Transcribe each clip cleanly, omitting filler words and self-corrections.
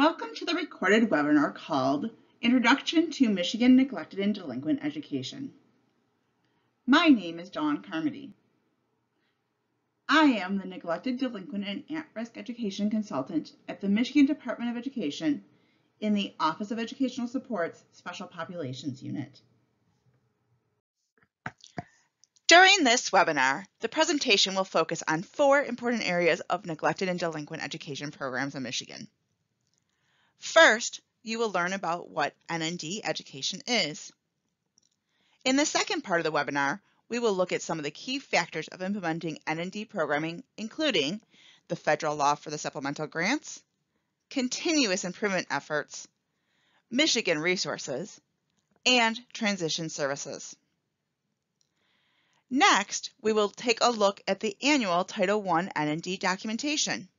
Welcome to the recorded webinar called Introduction to Michigan Neglected and Delinquent Education. My name is Dawn Carmody. I am the Neglected, Delinquent, and At-Risk Education Consultant at the Michigan Department of Education in the Office of Educational Support's Special Populations Unit. During this webinar, the presentation will focus on 4 important areas of neglected and delinquent education programs in Michigan. First, you will learn about what N&D education is. In the second part of the webinar, we will look at some of the key factors of implementing N&D programming, including the federal law for the supplemental grants, continuous improvement efforts, Michigan resources, and transition services. Next, we will take a look at the annual Title I N&D documentation.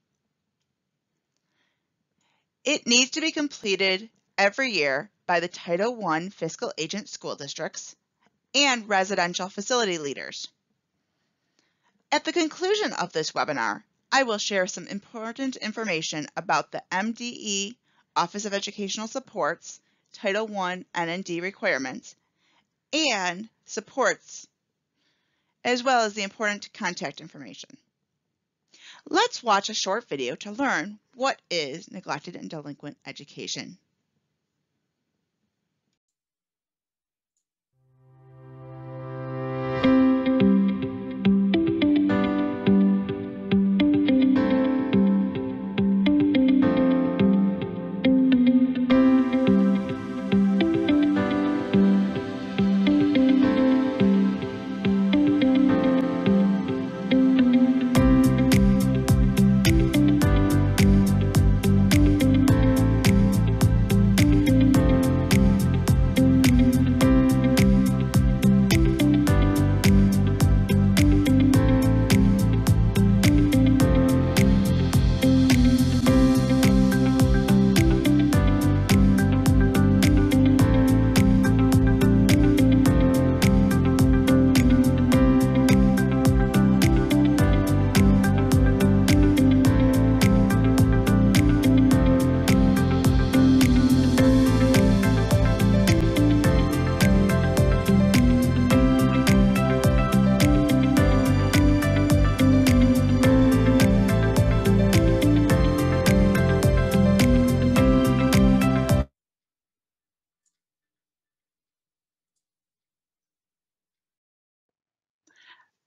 It needs to be completed every year by the Title I fiscal agent school districts and residential facility leaders. At the conclusion of this webinar, I will share some important information about the MDE Office of Educational Support's Title I N&D requirements and supports, as well as the important contact information. Let's watch a short video to learn what is neglected and delinquent education.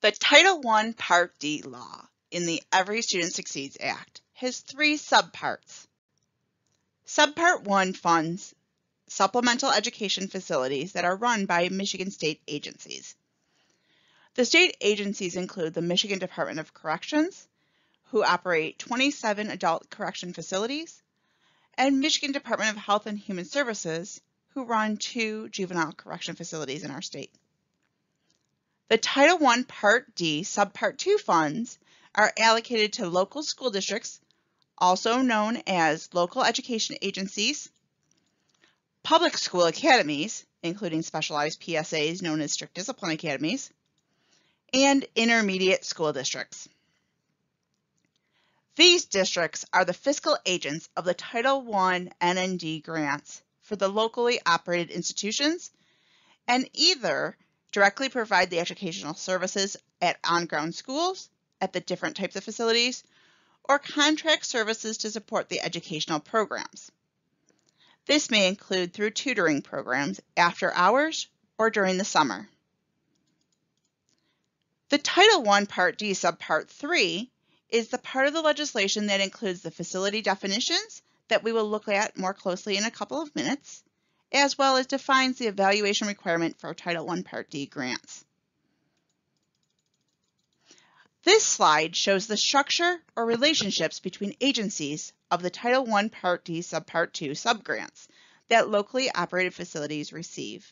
The Title I Part D law in the Every Student Succeeds Act has 3 subparts. Subpart 1 funds supplemental education facilities that are run by Michigan state agencies. The state agencies include the Michigan Department of Corrections, who operate 27 adult correction facilities, and Michigan Department of Health and Human Services, who run 2 juvenile correction facilities in our state. The Title I Part D Subpart 2 funds are allocated to local school districts, also known as local education agencies, public school academies, including specialized PSAs known as strict discipline academies, and intermediate school districts. These districts are the fiscal agents of the Title I N&D grants for the locally operated institutions and either directly provide the educational services at on-ground schools at the different types of facilities, or contract services to support the educational programs. This may include through tutoring programs after hours or during the summer. The Title I Part D Subpart 3 is the part of the legislation that includes the facility definitions that we will look at more closely in a couple of minutes, as well as defines the evaluation requirement for Title I Part D grants. This slide shows the structure or relationships between agencies of the Title I Part D Subpart 2 subgrants that locally operated facilities receive.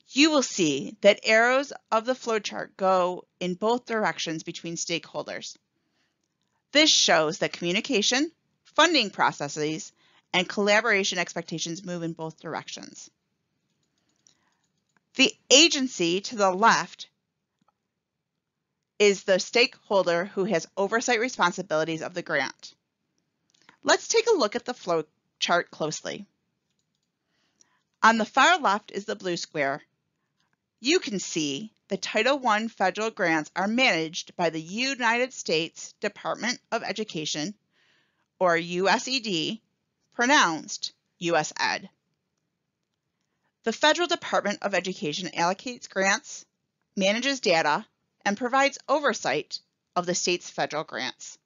You will see that arrows of the flowchart go in both directions between stakeholders. This shows that communication, funding processes, and collaboration expectations move in both directions. The agency to the left is the stakeholder who has oversight responsibilities of the grant. Let's take a look at the flow chart closely. On the far left is the blue square. You can see the Title I federal grants are managed by the United States Department of Education, or USED, pronounced USED. The Federal Department of Education allocates grants, manages data, and provides oversight of the state's federal grants.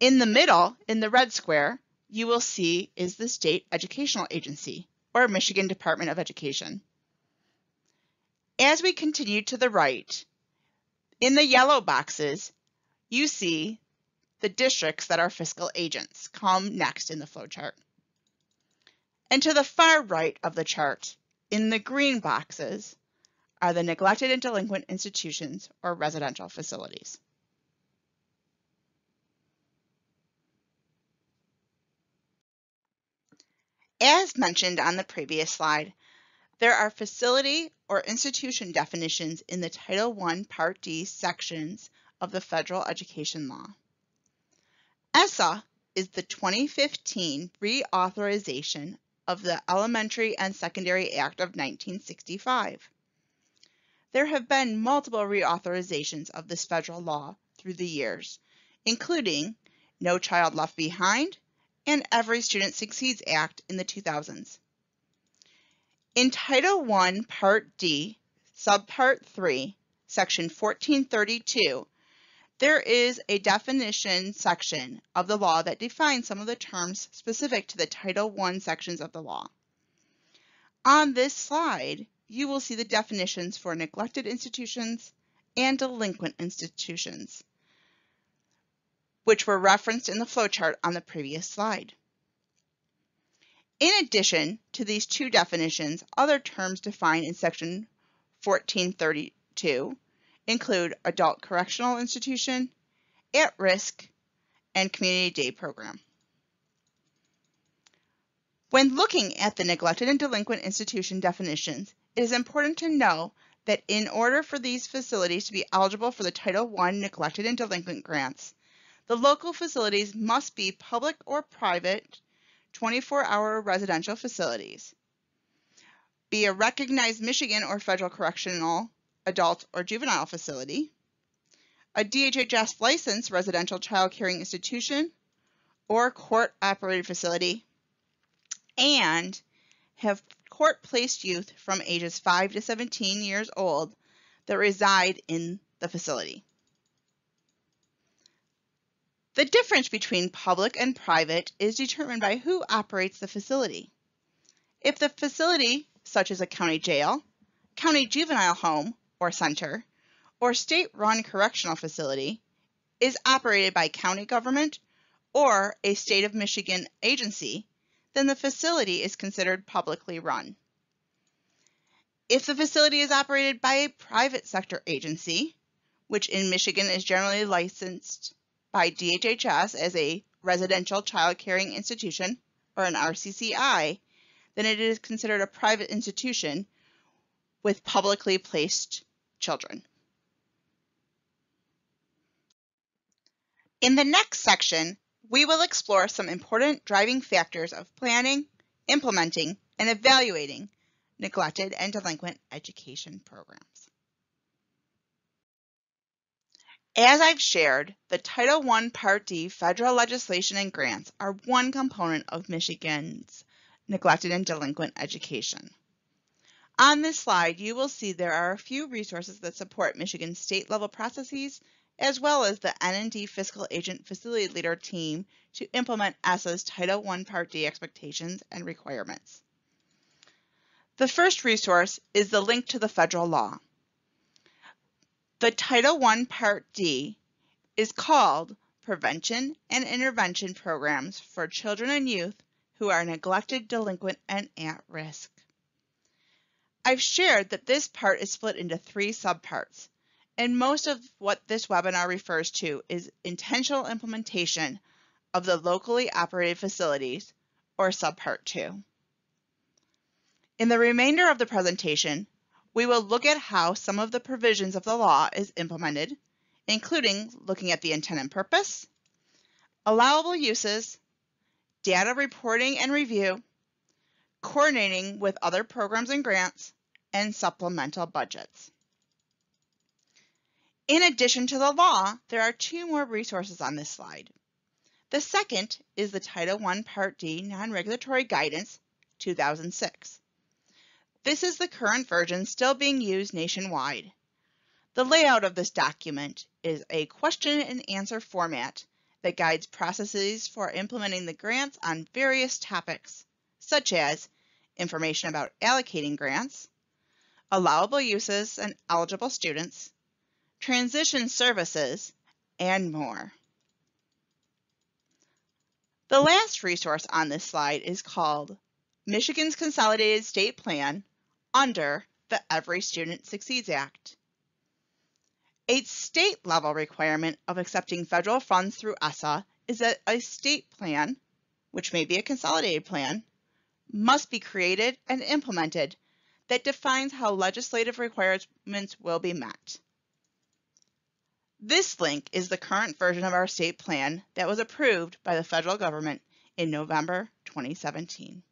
In the middle, in the red square, you will see is the State Educational Agency, or Michigan Department of Education. As we continue to the right, in the yellow boxes, you see the districts that are fiscal agents come next in the flowchart. And to the far right of the chart, in the green boxes, are the neglected and delinquent institutions or residential facilities. As mentioned on the previous slide, there are facility or institution definitions in the Title I Part D sections of the Federal Education Law. ESSA is the 2015 reauthorization of the Elementary and Secondary Act of 1965. There have been multiple reauthorizations of this federal law through the years, including No Child Left Behind and Every Student Succeeds Act in the 2000s. In Title I, Part D, Subpart 3, Section 1432, there is a definition section of the law that defines some of the terms specific to the Title I sections of the law. On this slide, you will see the definitions for neglected institutions and delinquent institutions, which were referenced in the flowchart on the previous slide. In addition to these two definitions, other terms defined in Section 1432 include adult correctional institution, at-risk, and community day program. When looking at the neglected and delinquent institution definitions, it is important to know that in order for these facilities to be eligible for the Title I neglected and delinquent grants, the local facilities must be public or private 24-hour residential facilities, be a recognized Michigan or federal correctional, adult, or juvenile facility, a DHHS licensed residential child caring institution or court-operated facility, and have court-placed youth from ages 5 to 17 years old that reside in the facility. The difference between public and private is determined by who operates the facility. If the facility, such as a county jail, county juvenile home or center, or state-run correctional facility, is operated by county government or a state of Michigan agency, then the facility is considered publicly run. If the facility is operated by a private sector agency, which in Michigan is generally licensed by DHHS as a residential child caring institution, or an RCCI, then it is considered a private institution with publicly placed children. In the next section, we will explore some important driving factors of planning, implementing, and evaluating neglected and delinquent education programs. As I've shared, the Title I Part D federal legislation and grants are one component of Michigan's neglected and delinquent education. On this slide, you will see there are a few resources that support Michigan's state-level processes, as well as the N&D Fiscal Agent Facility Leader team to implement ESSA's Title I Part D expectations and requirements. The first resource is the link to the federal law. The Title I Part D is called Prevention and Intervention Programs for Children and Youth who are neglected, delinquent, and at risk. I've shared that this part is split into 3 subparts, and most of what this webinar refers to is intentional implementation of the locally operated facilities, or Subpart 2. In the remainder of the presentation, we will look at how some of the provisions of the law is implemented, including looking at the intent and purpose, allowable uses, data reporting and review, coordinating with other programs and grants, and supplemental budgets. In addition to the law, there are two more resources on this slide. The second is the Title I Part D Non-Regulatory Guidance, 2006. This is the current version still being used nationwide. The layout of this document is a question and answer format that guides processes for implementing the grants on various topics, such as information about allocating grants, allowable uses and eligible students, transition services, and more. The last resource on this slide is called Michigan's Consolidated State Plan under the Every Student Succeeds Act. A state-level requirement of accepting federal funds through ESSA is that a state plan, which may be a consolidated plan, must be created and implemented that defines how legislative requirements will be met. This link is the current version of our state plan that was approved by the federal government in November 2017.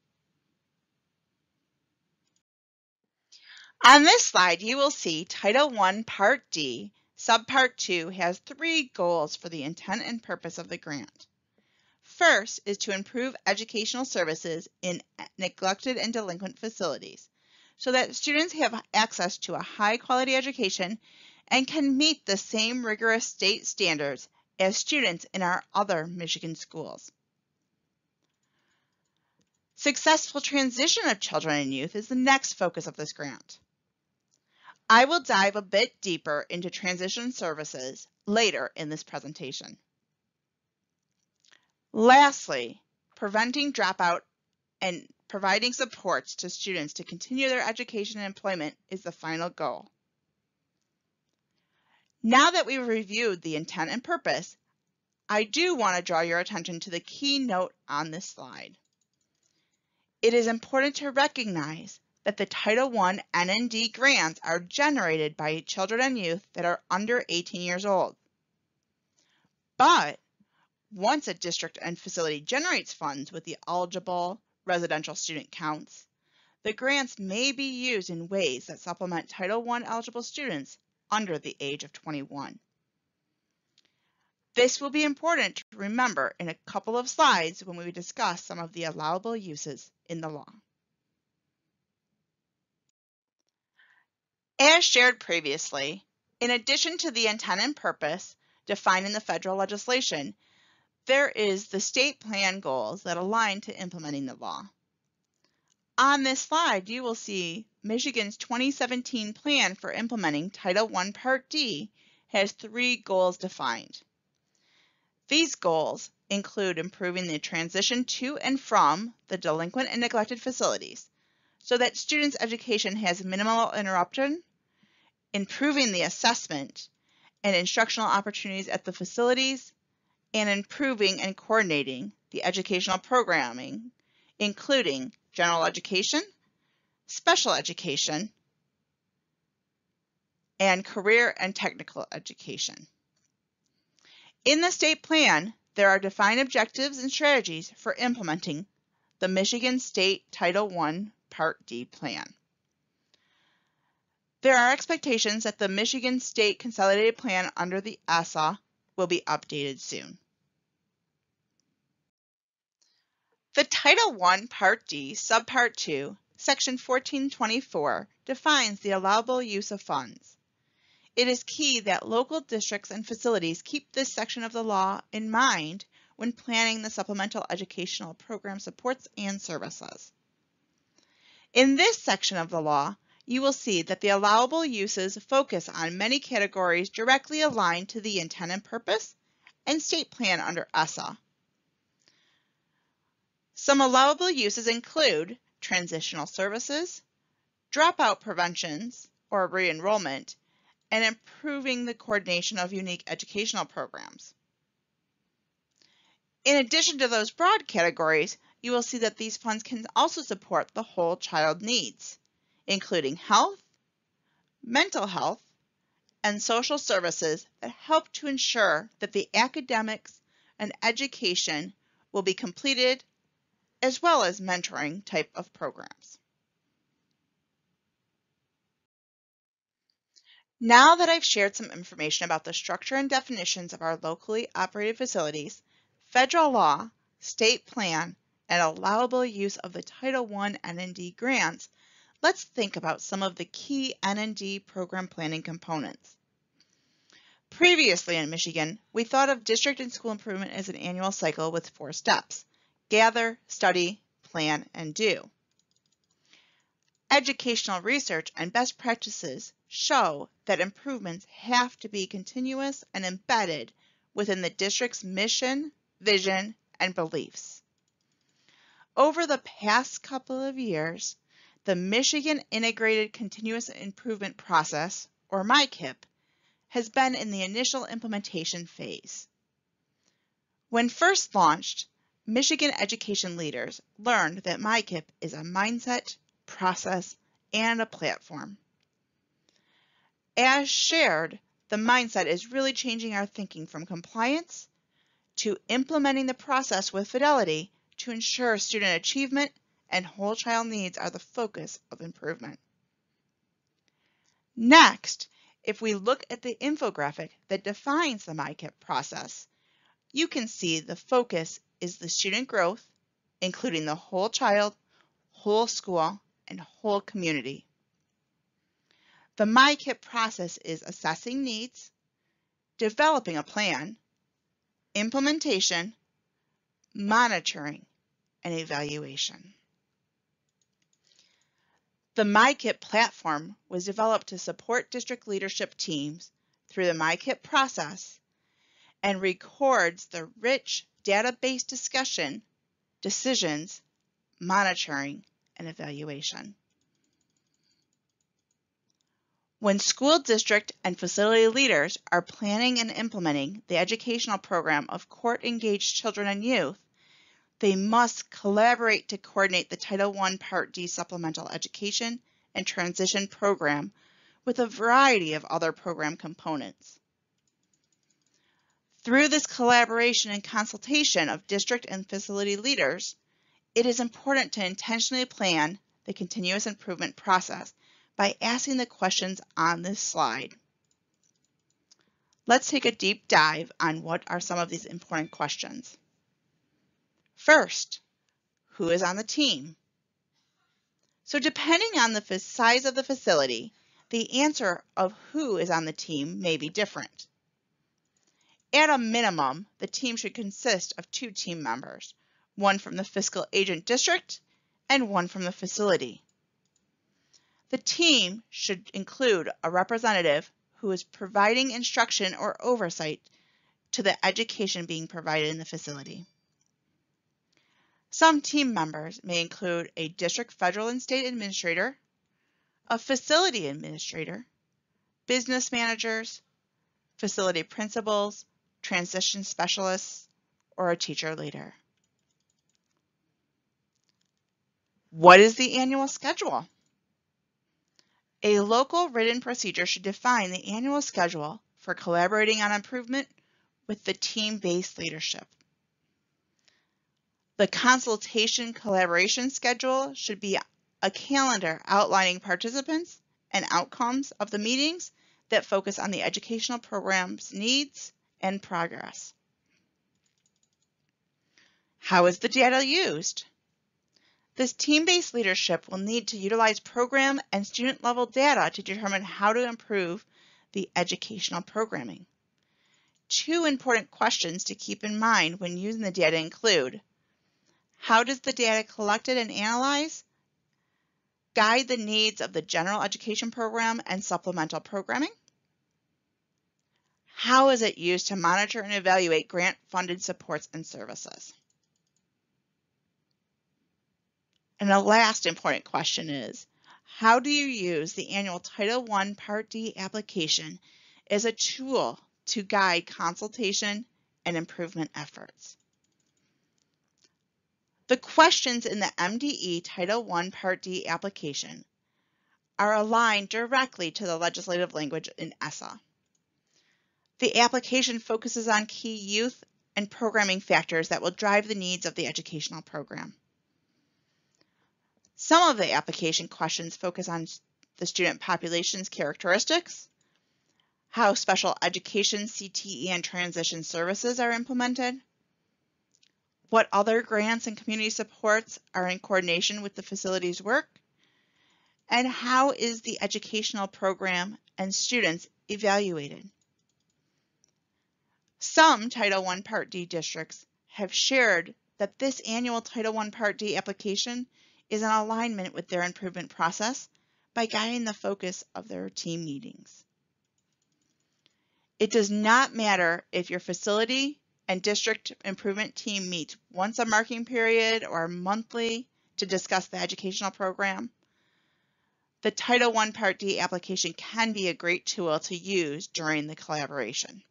On this slide, you will see Title I Part D, Subpart 2 has 3 goals for the intent and purpose of the grant. First is to improve educational services in neglected and delinquent facilities so that students have access to a high-quality education and can meet the same rigorous state standards as students in our other Michigan schools. Successful transition of children and youth is the next focus of this grant. I will dive a bit deeper into transition services later in this presentation. Lastly, preventing dropout and providing supports to students to continue their education and employment is the final goal. Now that we've reviewed the intent and purpose, I do want to draw your attention to the key note on this slide. It is important to recognize that the Title I N&D grants are generated by children and youth that are under 18 years old. But once a district and facility generates funds with the eligible residential student counts, the grants may be used in ways that supplement Title I eligible students under the age of 21. This will be important to remember in a couple of slides when we discuss some of the allowable uses in the law. As shared previously, in addition to the intent and purpose defined in the federal legislation, there is the state plan goals that align to implementing the law. On this slide, you will see Michigan's 2017 plan for implementing Title I Part D has 3 goals defined. These goals include improving the transition to and from the delinquent and neglected facilities so that students' education has minimal interruption, improving the assessment and instructional opportunities at the facilities, and improving and coordinating the educational programming, including general education, special education, and career and technical education. In the state plan, there are defined objectives and strategies for implementing the Michigan State Title I Part D plan. There are expectations that the Michigan State Consolidated Plan under the ESSA will be updated soon. The Title I Part D, Subpart 2, Section 1424 defines the allowable use of funds. It is key that local districts and facilities keep this section of the law in mind when planning the supplemental educational program supports and services. In this section of the law, you will see that the allowable uses focus on many categories directly aligned to the intent and purpose and state plan under ESSA. Some allowable uses include transitional services, dropout preventions or re-enrollment, and improving the coordination of unique educational programs. In addition to those broad categories, you will see that these funds can also support the whole child needs, including health, mental health, and social services that help to ensure that the academics, and education will be completed, as well as mentoring type of programs. Now that I've shared some information about the structure and definitions of our locally operated facilities, federal law, state plan, and allowable use of the Title I N&D grants, let's think about some of the key N&D program planning components. Previously in Michigan, we thought of district and school improvement as an annual cycle with 4 steps: gather, study, plan, and do. Educational research and best practices show that improvements have to be continuous and embedded within the district's mission, vision, and beliefs. Over the past couple of years, the Michigan Integrated Continuous Improvement Process, or MICIP, has been in the initial implementation phase. When first launched, Michigan education leaders learned that MICIP is a mindset, process, and a platform. As shared, the mindset is really changing our thinking from compliance to implementing the process with fidelity to ensure student achievement and whole child needs are the focus of improvement. Next, if we look at the infographic that defines the MICIP process, you can see the focus is the student growth, including the whole child, whole school, and whole community. The MICIP process is assessing needs, developing a plan, implementation, monitoring, and evaluation. The MICIP platform was developed to support district leadership teams through the MICIP process and records the rich database discussion, decisions, monitoring, and evaluation. When school district and facility leaders are planning and implementing the educational program of court-engaged children and youth, they must collaborate to coordinate the Title I Part D supplemental education and transition program with a variety of other program components. Through this collaboration and consultation of district and facility leaders, it is important to intentionally plan the continuous improvement process by asking the questions on this slide. Let's take a deep dive on what are some of these important questions. First, who is on the team? So depending on the size of the facility, the answer of who is on the team may be different. At a minimum, the team should consist of 2 team members, one from the fiscal agent district and one from the facility. The team should include a representative who is providing instruction or oversight to the education being provided in the facility. Some team members may include a district, federal, and state administrator, a facility administrator, business managers, facility principals, transition specialists, or a teacher leader. What is the annual schedule? A local written procedure should define the annual schedule for collaborating on improvement with the team-based leadership. The consultation collaboration schedule should be a calendar outlining participants and outcomes of the meetings that focus on the educational program's needs and progress. How is the data used? This team-based leadership will need to utilize program and student-level data to determine how to improve the educational programming. 2 important questions to keep in mind when using the data include: how does the data collected and analyzed guide the needs of the general education program and supplemental programming? How is it used to monitor and evaluate grant-funded supports and services? And the last important question is, how do you use the annual Title I Part D application as a tool to guide consultation and improvement efforts? The questions in the MDE Title I Part D application are aligned directly to the legislative language in ESSA. The application focuses on key youth and programming factors that will drive the needs of the educational program. Some of the application questions focus on the student population's characteristics, how special education, CTE, and transition services are implemented, what other grants and community supports are in coordination with the facility's work, and how is the educational program and students evaluated. Some Title I Part D districts have shared that this annual Title I Part D application is in alignment with their improvement process by guiding the focus of their team meetings. It does not matter if your facility and district improvement team meet once a marking period or monthly to discuss the educational program. The Title I Part D application can be a great tool to use during the collaboration.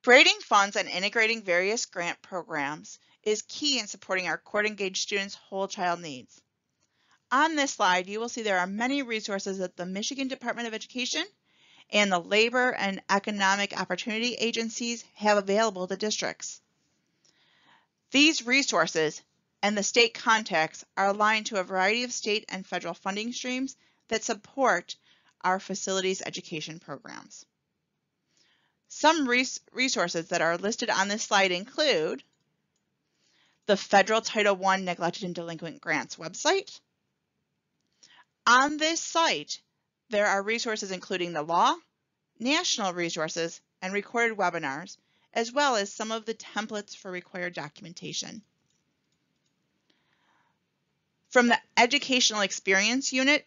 Braiding funds and integrating various grant programs is key in supporting our court-engaged students' whole child needs. On this slide, you will see there are many resources that the Michigan Department of Education and the Labor and Economic Opportunity agencies have available to districts. These resources and the state contacts are aligned to a variety of state and federal funding streams that support our facilities education programs. Some resources that are listed on this slide include the Federal Title I Neglected and Delinquent Grants website. On this site, there are resources including the law, national resources, and recorded webinars, as well as some of the templates for required documentation. From the Educational Experience Unit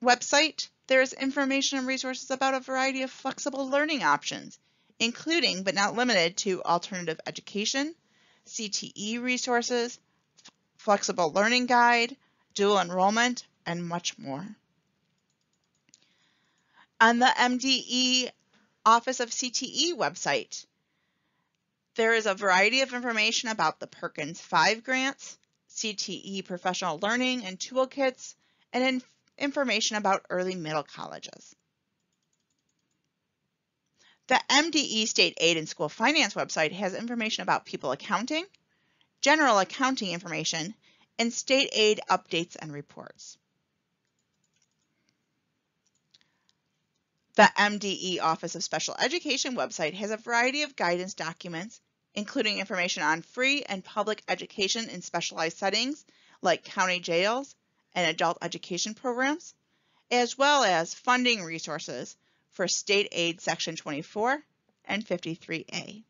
website, there is information and resources about a variety of flexible learning options, including but not limited to alternative education, CTE resources, flexible learning guide, dual enrollment, and much more. On the MDE Office of CTE website, there is a variety of information about the Perkins 5 grants, CTE professional learning and toolkits, and information about early middle colleges. The MDE State Aid and School Finance website has information about people accounting, general accounting information, and state aid updates and reports. The MDE Office of Special Education website has a variety of guidance documents, including information on free and public education in specialized settings like county jails and adult education programs, as well as funding resources for State Aid Section 24 and 53A.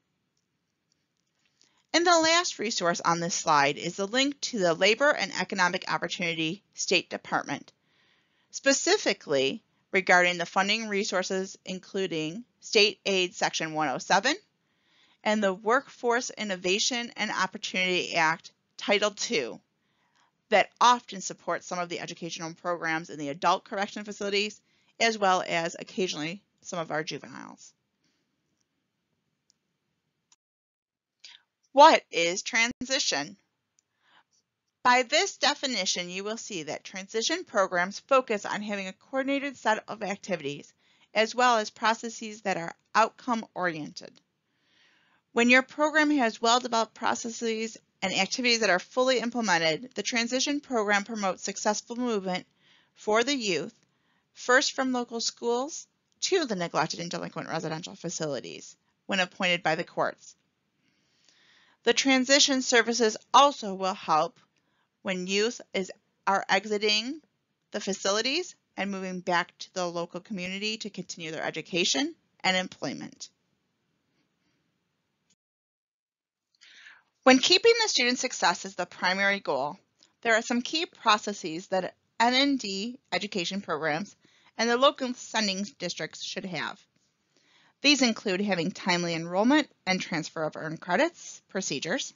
And the last resource on this slide is the link to the Labor and Economic Opportunity State Department, specifically regarding the funding resources including State Aid Section 107 and the Workforce Innovation and Opportunity Act Title II that often support some of the educational programs in the adult correction facilities as well as occasionally some of our juveniles. What is transition? By this definition, you will see that transition programs focus on having a coordinated set of activities as well as processes that are outcome-oriented. When your program has well-developed processes and activities that are fully implemented, the transition program promotes successful movement for the youth, first from local schools to the neglected and delinquent residential facilities when appointed by the courts. The transition services also will help when youth are exiting the facilities and moving back to the local community to continue their education and employment. When keeping the student success as the primary goal, there are some key processes that N&D Education Programs and the local sending districts should have. These include having timely enrollment and transfer of earned credits procedures,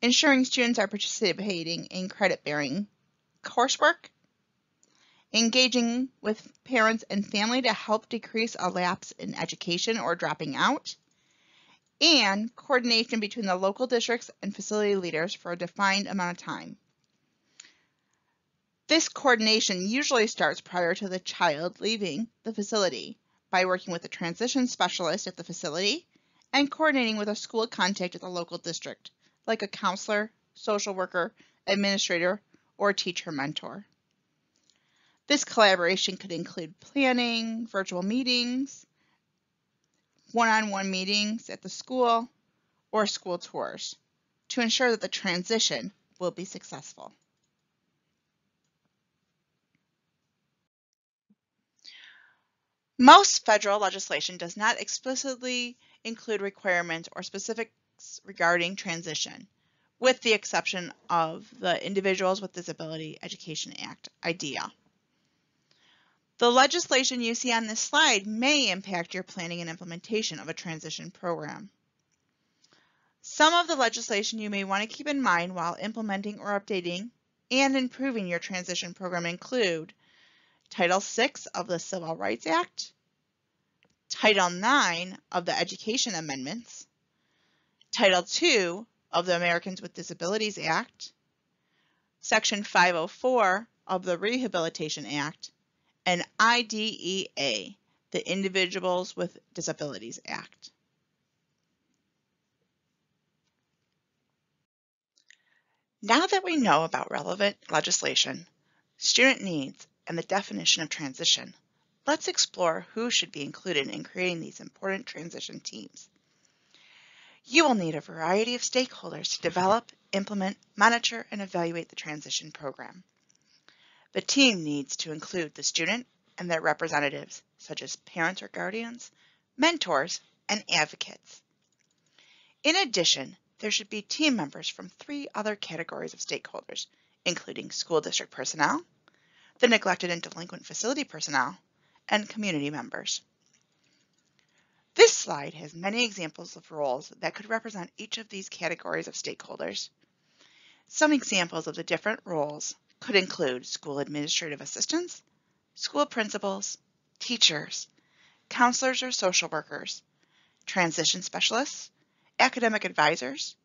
ensuring students are participating in credit-bearing coursework, engaging with parents and family to help decrease a lapse in education or dropping out, and coordination between the local districts and facility leaders for a defined amount of time. This coordination usually starts prior to the child leaving the facility, by working with a transition specialist at the facility and coordinating with a school contact at the local district, like a counselor, social worker, administrator, or teacher mentor. This collaboration could include planning, virtual meetings, one-on-one meetings at the school, or school tours to ensure that the transition will be successful. Most federal legislation does not explicitly include requirements or specifics regarding transition, with the exception of the Individuals with Disability Education Act, IDEA. The legislation you see on this slide may impact your planning and implementation of a transition program. Some of the legislation you may want to keep in mind while implementing or updating and improving your transition program include Title VI of the Civil Rights Act, Title IX of the Education Amendments, Title II of the Americans with Disabilities Act, Section 504 of the Rehabilitation Act, and IDEA, the Individuals with Disabilities Act. Now that we know about relevant legislation, student needs, and the definition of transition, let's explore who should be included in creating these important transition teams. You will need a variety of stakeholders to develop, implement, monitor, and evaluate the transition program. The team needs to include the student and their representatives, such as parents or guardians, mentors, and advocates. In addition, there should be team members from 3 other categories of stakeholders, including school district personnel, the neglected and delinquent facility personnel, and community members. This slide has many examples of roles that could represent each of these categories of stakeholders. Some examples of the different roles could include school administrative assistants, school principals, teachers, counselors or social workers, transition specialists, academic advisors,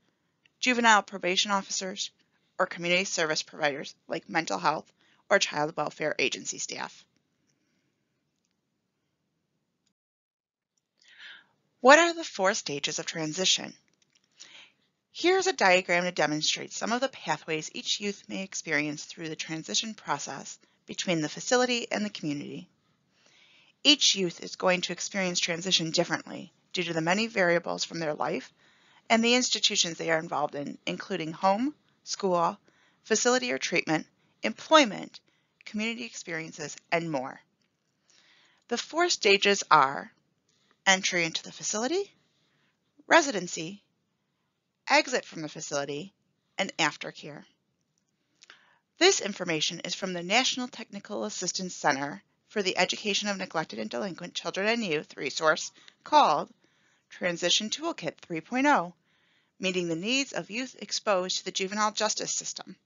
juvenile probation officers, or community service providers like mental health or child welfare agency staff. What are the 4 stages of transition? Here's a diagram to demonstrate some of the pathways each youth may experience through the transition process between the facility and the community. Each youth is going to experience transition differently due to the many variables from their life and the institutions they are involved in, including home, school, facility or treatment, employment, community experiences, and more. The 4 stages are entry into the facility, residency, exit from the facility, and aftercare. This information is from the National Technical Assistance Center for the Education of Neglected and Delinquent Children and Youth resource called Transition Toolkit 3.0, Meeting the Needs of Youth Exposed to the Juvenile Justice System.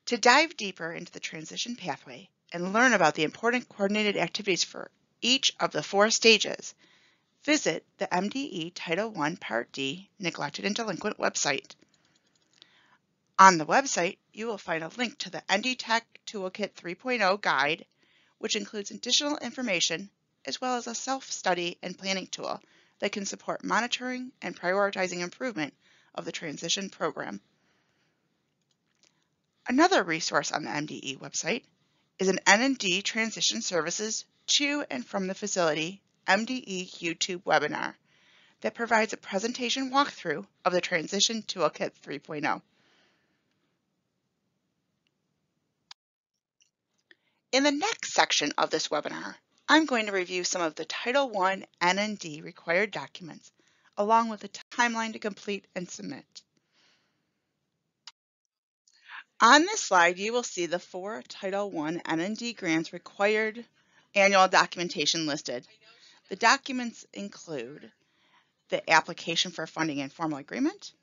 To dive deeper into the transition pathway and learn about the important coordinated activities for each of the 4 stages, visit the MDE Title I Part D Neglected and Delinquent website. On the website, you will find a link to the ND Tech Toolkit 3.0 guide, which includes additional information as well as a self-study and planning tool that can support monitoring and prioritizing improvement of the transition program. Another resource on the MDE website is an N&D Transition Services to and from the facility MDE YouTube webinar that provides a presentation walkthrough of the Transition Toolkit 3.0. In the next section of this webinar, I'm going to review some of the Title I N&D required documents, along with a timeline to complete and submit. On this slide, you will see the 4 Title I N&D grants required annual documentation listed. The documents include the application for funding and formal agreement,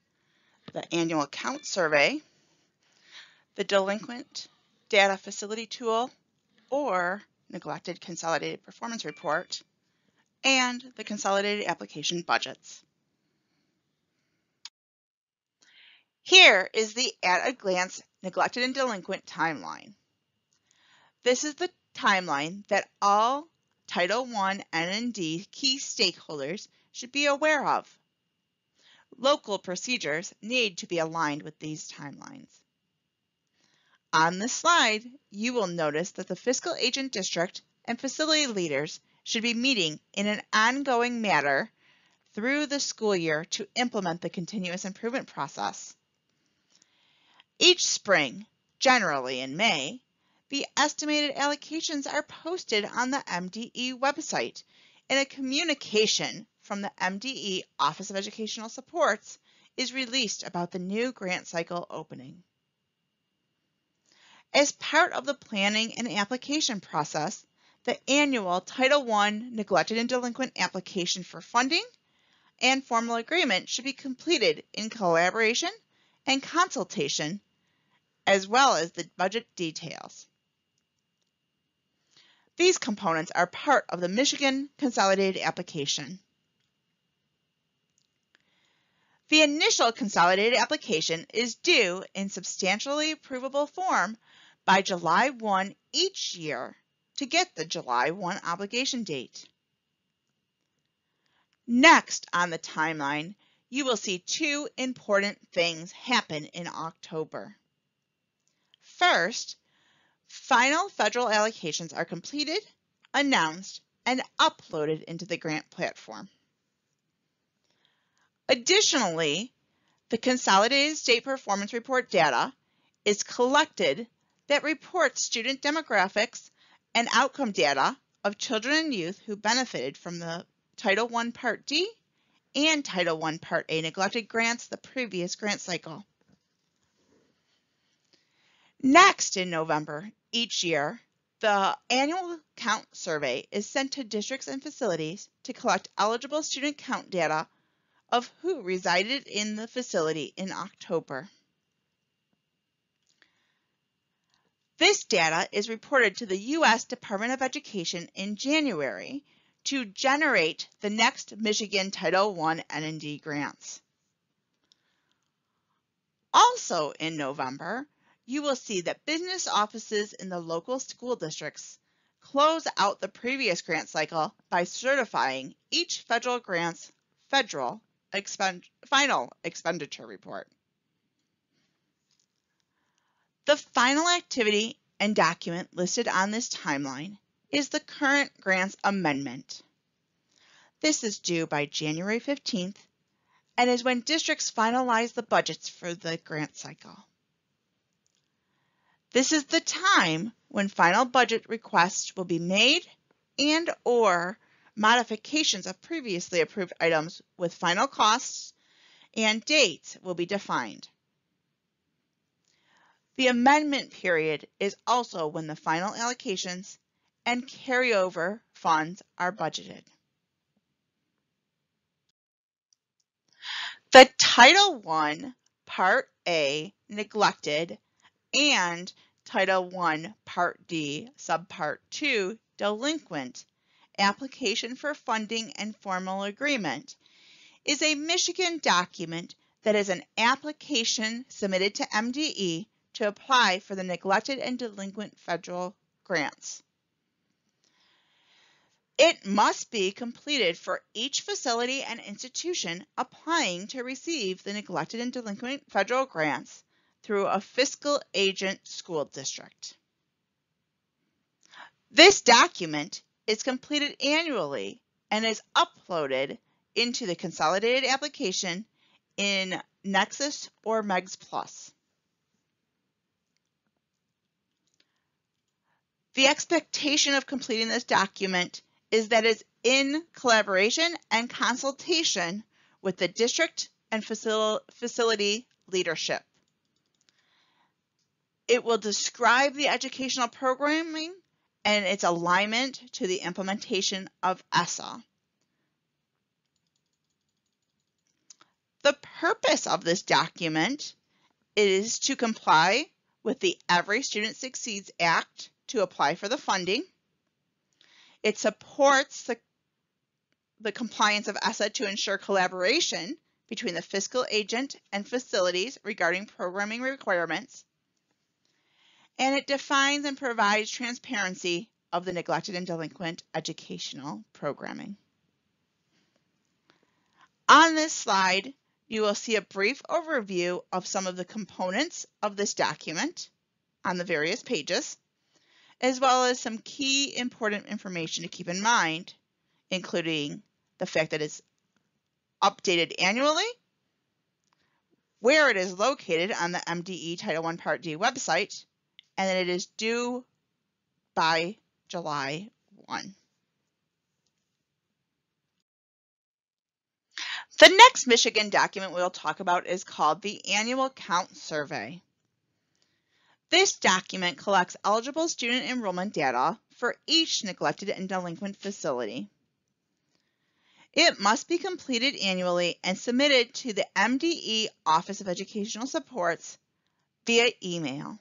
the annual account survey, the delinquent data facility tool, or neglected consolidated performance report, and the consolidated application budgets. Here is the at-a-glance neglected and delinquent timeline. This is the timeline that all Title I N&D key stakeholders should be aware of. Local procedures need to be aligned with these timelines. On this slide, you will notice that the fiscal agent district and facility leaders should be meeting in an ongoing manner through the school year to implement the continuous improvement process. Each spring, generally in May, the estimated allocations are posted on the MDE website, and a communication from the MDE Office of Educational Supports is released about the new grant cycle opening. As part of the planning and application process, the annual Title I Neglected and Delinquent application for funding and formal agreement should be completed in collaboration and consultation, as well as the budget details. These components are part of the Michigan Consolidated Application. The initial consolidated application is due in substantially provable form by July 1 each year to get the July 1 obligation date. Next on the timeline, you will see two important things happen in October. First, final federal allocations are completed, announced, and uploaded into the grant platform. Additionally, the Consolidated State Performance Report data is collected that reports student demographics and outcome data of children and youth who benefited from the Title I Part D and Title I Part A neglected grants the previous grant cycle. Next in November each year, the annual count survey is sent to districts and facilities to collect eligible student count data of who resided in the facility in October. This data is reported to the U.S. Department of Education in January to generate the next Michigan Title I N&D grants. Also in November, you will see that business offices in the local school districts close out the previous grant cycle by certifying each federal grant's final expenditure report. The final activity and document listed on this timeline is the current grants amendment. This is due by January 15th and is when districts finalize the budgets for the grant cycle. This is the time when final budget requests will be made and/or modifications of previously approved items with final costs and dates will be defined. The amendment period is also when the final allocations and carryover funds are budgeted. The Title I Part A neglected and Title I Part D Subpart 2 delinquent application for funding and formal agreement is a Michigan document that is an application submitted to MDE to apply for the neglected and delinquent federal grants. It must be completed for each facility and institution applying to receive the neglected and delinquent federal grants through a fiscal agent school district. This document is completed annually and is uploaded into the consolidated application in Nexus or MEGS Plus. The expectation of completing this document is that it's in collaboration and consultation with the district and facility leadership. It will describe the educational programming and its alignment to the implementation of ESSA. The purpose of this document is to comply with the Every Student Succeeds Act to apply for the funding. It supports the compliance of ESSA to ensure collaboration between the fiscal agent and facilities regarding programming requirements. And it defines and provides transparency of the neglected and delinquent educational programming. On this slide, you will see a brief overview of some of the components of this document on the various pages, as well as some key important information to keep in mind, including the fact that it's updated annually, where it is located on the MDE Title I Part D website, and that it is due by July 1. The next Michigan document we'll talk about is called the Annual Count Survey. This document collects eligible student enrollment data for each neglected and delinquent facility. It must be completed annually and submitted to the MDE Office of Educational Supports via email.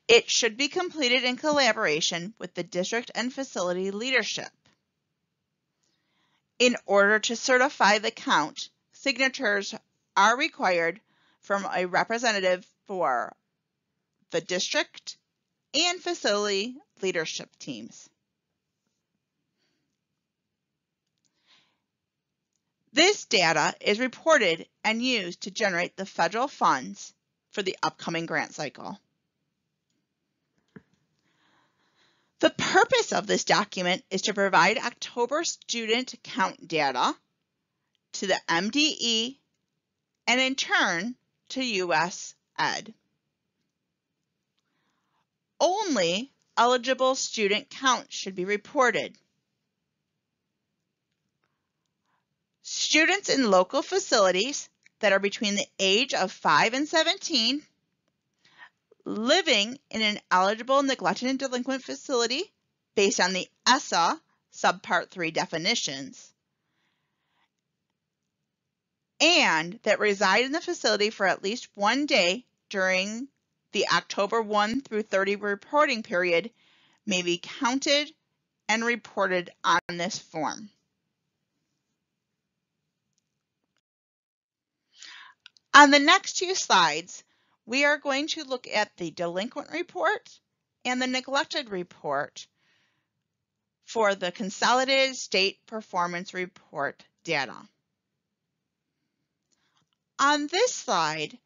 It should be completed in collaboration with the district and facility leadership. In order to certify the count, signatures are required from a representative for the district and facility leadership teams. This data is reported and used to generate the federal funds for the upcoming grant cycle. The purpose of this document is to provide October student count data to the MDE and in turn to USED. Only eligible student counts should be reported. Students in local facilities that are between the age of 5 and 17 living in an eligible neglected and delinquent facility based on the ESSA Subpart 3 definitions, and that reside in the facility for at least 1 day during the October 1 through 30 reporting period may be counted and reported on this form. On the next two slides, we are going to look at the delinquent report and the neglected report for the Consolidated State Performance Report data. On this slide,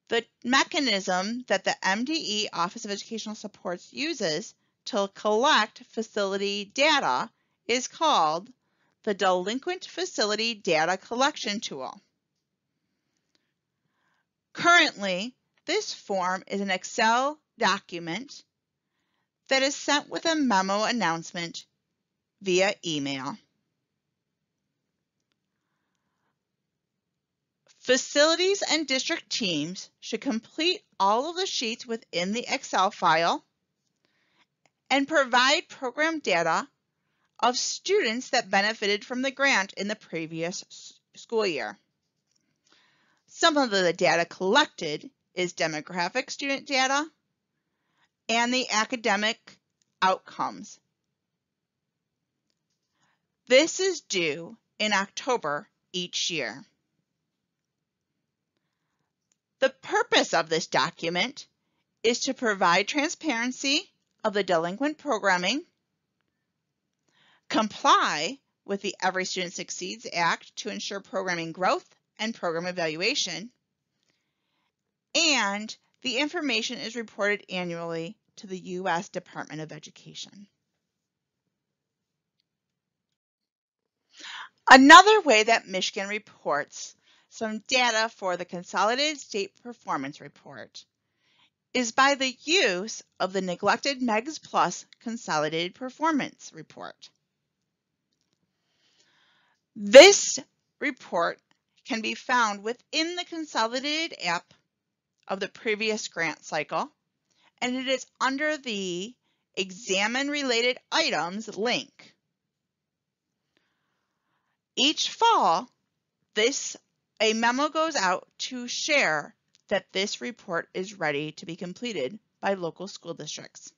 the mechanism that the MDE Office of Educational Supports uses to collect facility data is called the Delinquent Facility Data Collection Tool. Currently, this form is an Excel document that is sent with a memo announcement via email. Facilities and district teams should complete all of the sheets within the Excel file and provide program data of students that benefited from the grant in the previous school year. Some of the data collected is demographic student data and the academic outcomes. This is due in October each year. The purpose of this document is to provide transparency of the delinquent programming, comply with the Every Student Succeeds Act to ensure programming growth and program evaluation, and the information is reported annually to the U.S. Department of Education. Another way that Michigan reports some data for the Consolidated State Performance Report is by the use of the Neglected Megs Plus Consolidated Performance Report. This report can be found within the Consolidated app of the previous grant cycle, and it is under the Examine Related Items link. Each fall, a memo goes out to share that this report is ready to be completed by local school districts.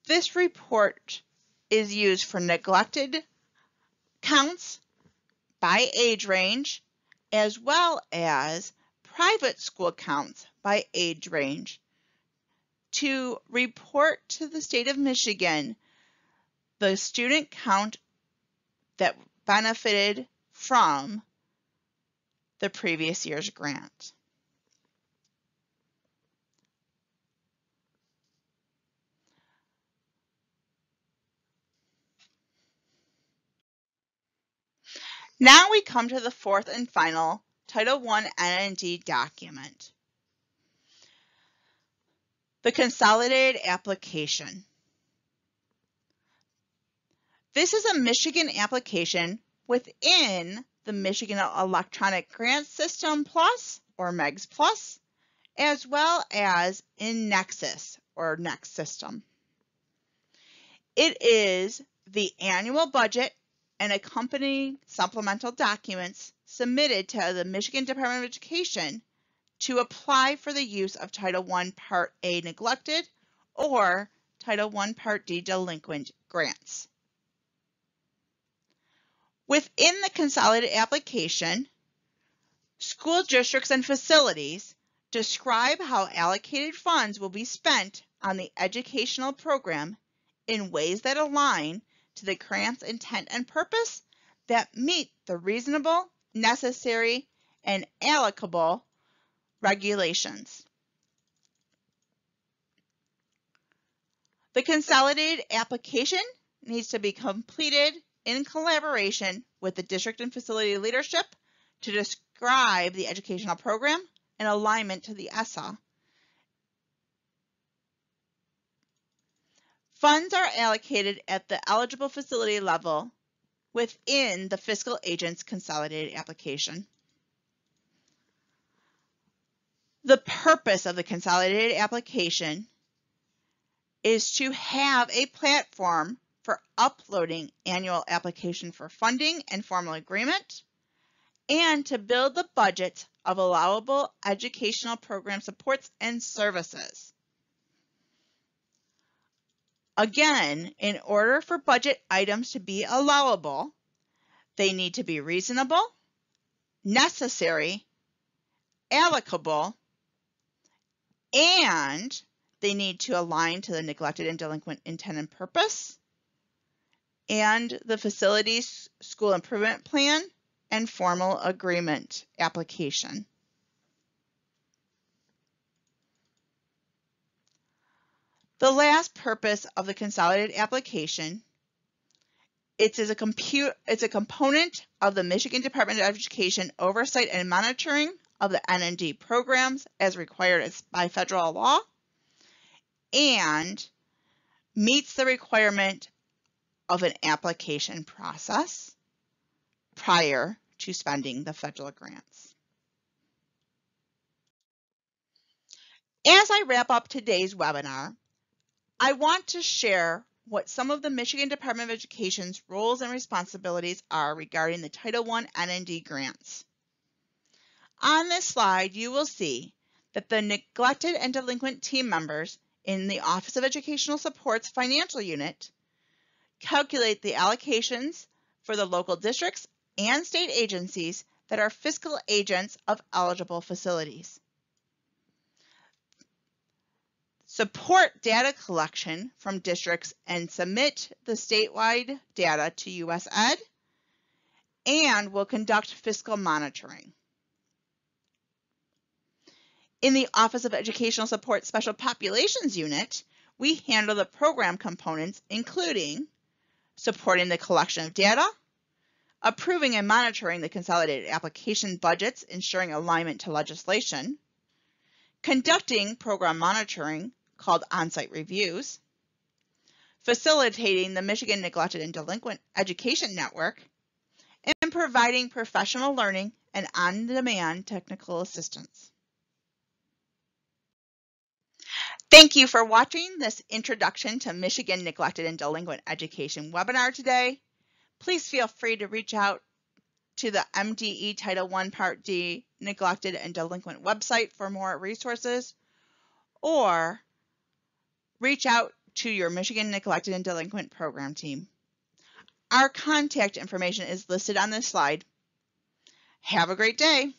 This report is used for neglected counts by age range, as well as private school counts by age range, to report to the state of Michigan the student count that benefited from the previous year's grant. Now we come to the fourth and final Title I N&D document, the Consolidated Application. This is a Michigan application within the Michigan Electronic Grant System Plus, or MEGS Plus, as well as in Nexus, or NEXT system. It is the annual budget and accompanying supplemental documents submitted to the Michigan Department of Education to apply for the use of Title I Part A neglected or Title I Part D delinquent grants. Within the consolidated application, school districts and facilities describe how allocated funds will be spent on the educational program in ways that align to the grant's intent and purpose that meet the reasonable, necessary, and applicable regulations. The consolidated application needs to be completed in collaboration with the district and facility leadership to describe the educational program in alignment to the ESSA. Funds are allocated at the eligible facility level within the fiscal agent's consolidated application. The purpose of the consolidated application is to have a platform for uploading annual application for funding and formal agreement, and to build the budget of allowable educational program supports and services. Again, in order for budget items to be allowable, they need to be reasonable, necessary, applicable, and they need to align to the neglected and delinquent intent and purpose, and the facility's school improvement plan and formal agreement application. The last purpose of the consolidated application, it's a component of the Michigan Department of Education oversight and monitoring of the N&D programs as required by federal law, and meets the requirement of an application process prior to spending the federal grants. As I wrap up today's webinar, I want to share what some of the Michigan Department of Education's roles and responsibilities are regarding the Title I N&D grants. On this slide, you will see that the neglected and delinquent team members in the Office of Educational Support's financial unit calculate the allocations for the local districts and state agencies that are fiscal agents of eligible facilities. Support data collection from districts and submit the statewide data to USED, and will conduct fiscal monitoring. In the Office of Educational Support Special Populations Unit, we handle the program components, including supporting the collection of data, approving and monitoring the consolidated application budgets, ensuring alignment to legislation, conducting program monitoring, called on-site reviews, facilitating the Michigan Neglected and Delinquent Education Network, and providing professional learning and on-demand technical assistance. Thank you for watching this Introduction to Michigan Neglected and Delinquent Education webinar today. Please feel free to reach out to the MDE Title I Part D Neglected and Delinquent website for more resources, or reach out to your Michigan Neglected and Delinquent program team. Our contact information is listed on this slide. Have a great day.